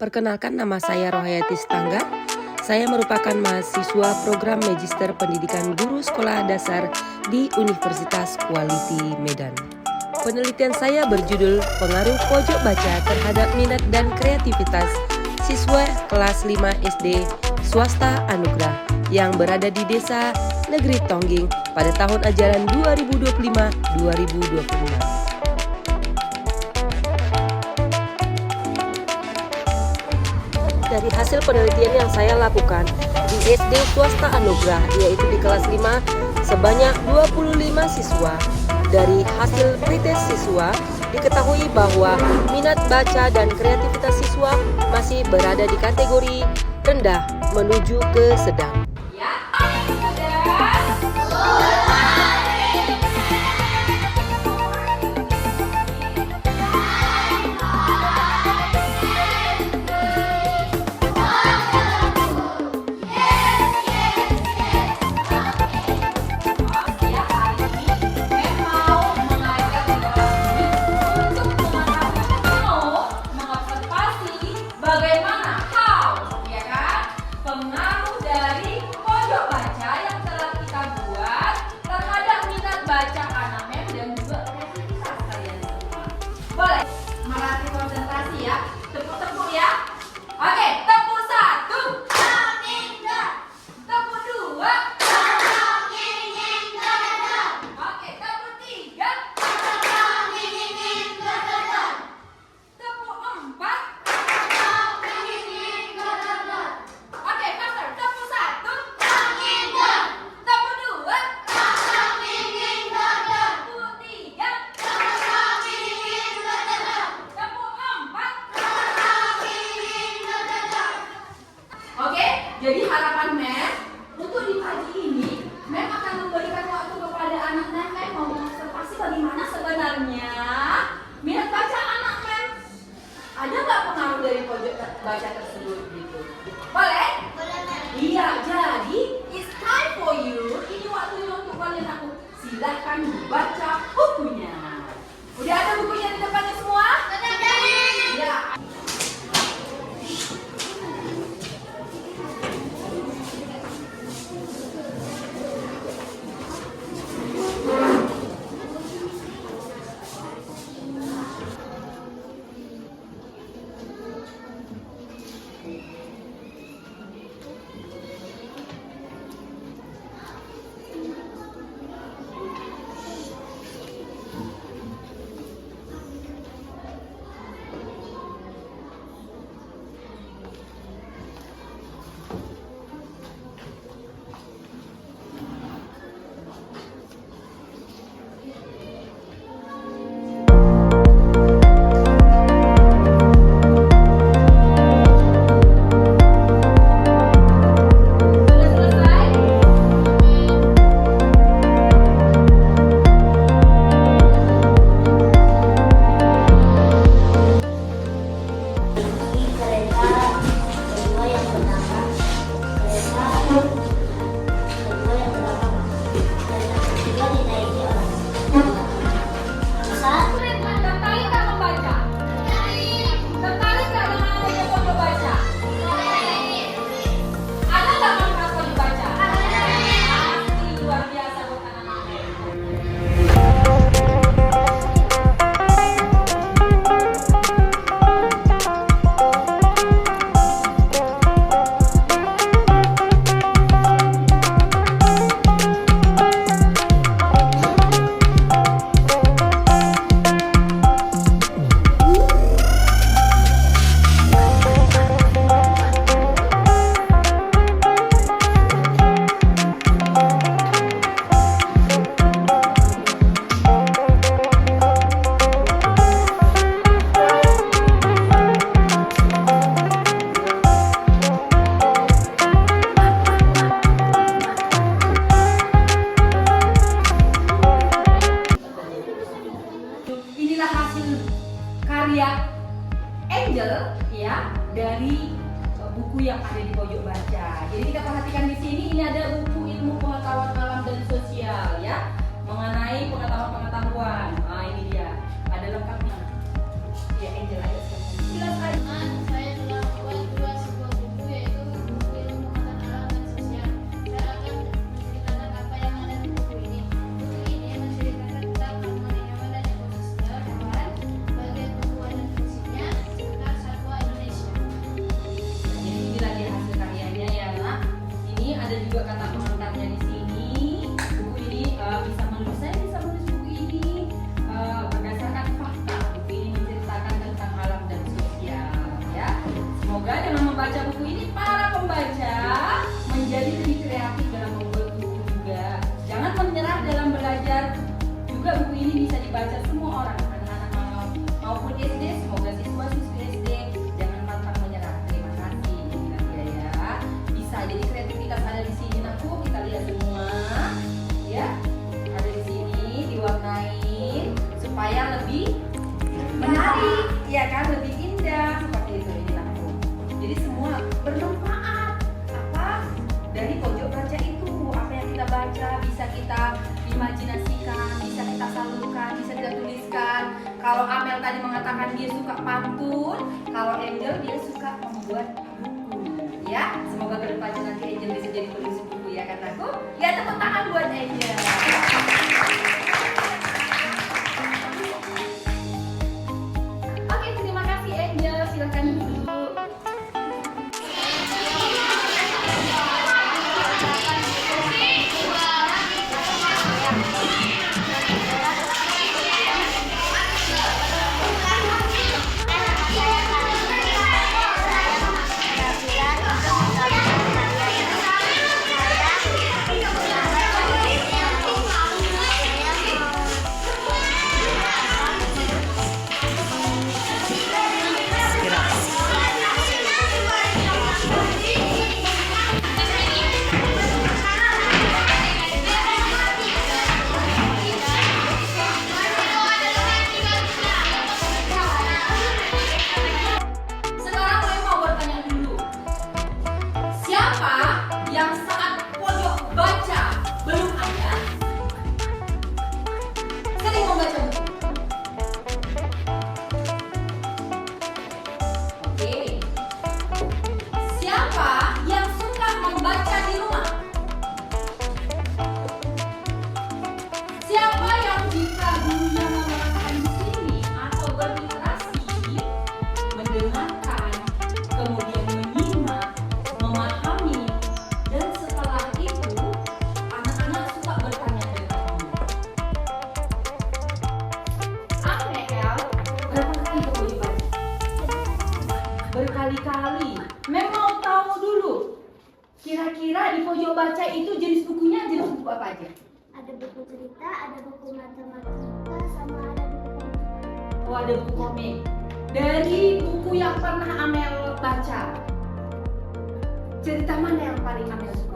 Perkenalkan, nama saya Rohayati Stangga. Saya merupakan mahasiswa program Magister Pendidikan Guru Sekolah Dasar di Universitas Quality Medan. Penelitian saya berjudul Pengaruh Pojok Baca terhadap minat dan kreativitas siswa kelas 5 SD swasta Anugerah yang berada di Desa Negeri Tongging pada tahun ajaran 2025-2026. Dari hasil penelitian yang saya lakukan di SD swasta Anugerah, yaitu di kelas 5 sebanyak 25 siswa. Dari hasil pretest siswa diketahui bahwa minat baca dan kreativitas siswa masih berada di kategori rendah menuju ke sedang. Baca anak mem dan juga kreativitas kalian semua. Boleh melatih konsentrasi ya. Tepuk-tepuk ya. Oke, tepuk 1. Tepuk 2. Oke, tepuk 3. Tepuk 4. Oke, master, tepuk 1. Tepuk 2. Jadi harapan Mem untuk di pagi ini, Mem akan memberikan waktu kepada anak Mem mengobservasi bagaimana sebenarnya minat baca anak Mem. Ada nggak pengaruh dari pojok baca tersebut gitu? Boleh? Iya, jadi it's time for you. Ini waktunya untuk kalian aku. Silahkan baca bukunya. Udah ada bukunya di depannya semua? Ya. Karya Angel ya dari buku yang ada di pojok baca. Jadi kita perhatikan di sini, ini ada buku ilmu pengetahuan alam dan sosial ya, mengenai pengetahuan. Nah, ini dia. Ada lengkapnya. Ya Angel, ayo. Silakan. Saya juga dia suka pantun, kalau Angel dia suka membuat buku. Ya, semoga kedepannya nanti Angel bisa jadi penulis buku ya kataku. Ya, tepuk tangan buat Angel. Oke, terima kasih Angel. Silakan duduk. Sekarang saya mau bertanya dulu. Siapa yang saat pojok baca belum ada sering membaca buku? Oke. Siapa yang suka membaca di rumah? Siapa yang jika gurunya menerangkan di sini atau berliterasi, mendengarkan, kemudian menyimak, memahami, dan setelah itu anak-anak suka bertanya dengan kamu. Amel, berapa kali kamu dibaca? Berkali-kali. Mem mau tahu dulu, kira-kira di pojok baca itu jenis bukunya jenis buku apa aja? Ada buku cerita, ada buku matematika, sama ada buku komik. Oh, ada buku komik. Dari buku yang pernah Amel baca, cerita mana yang paling Amel suka?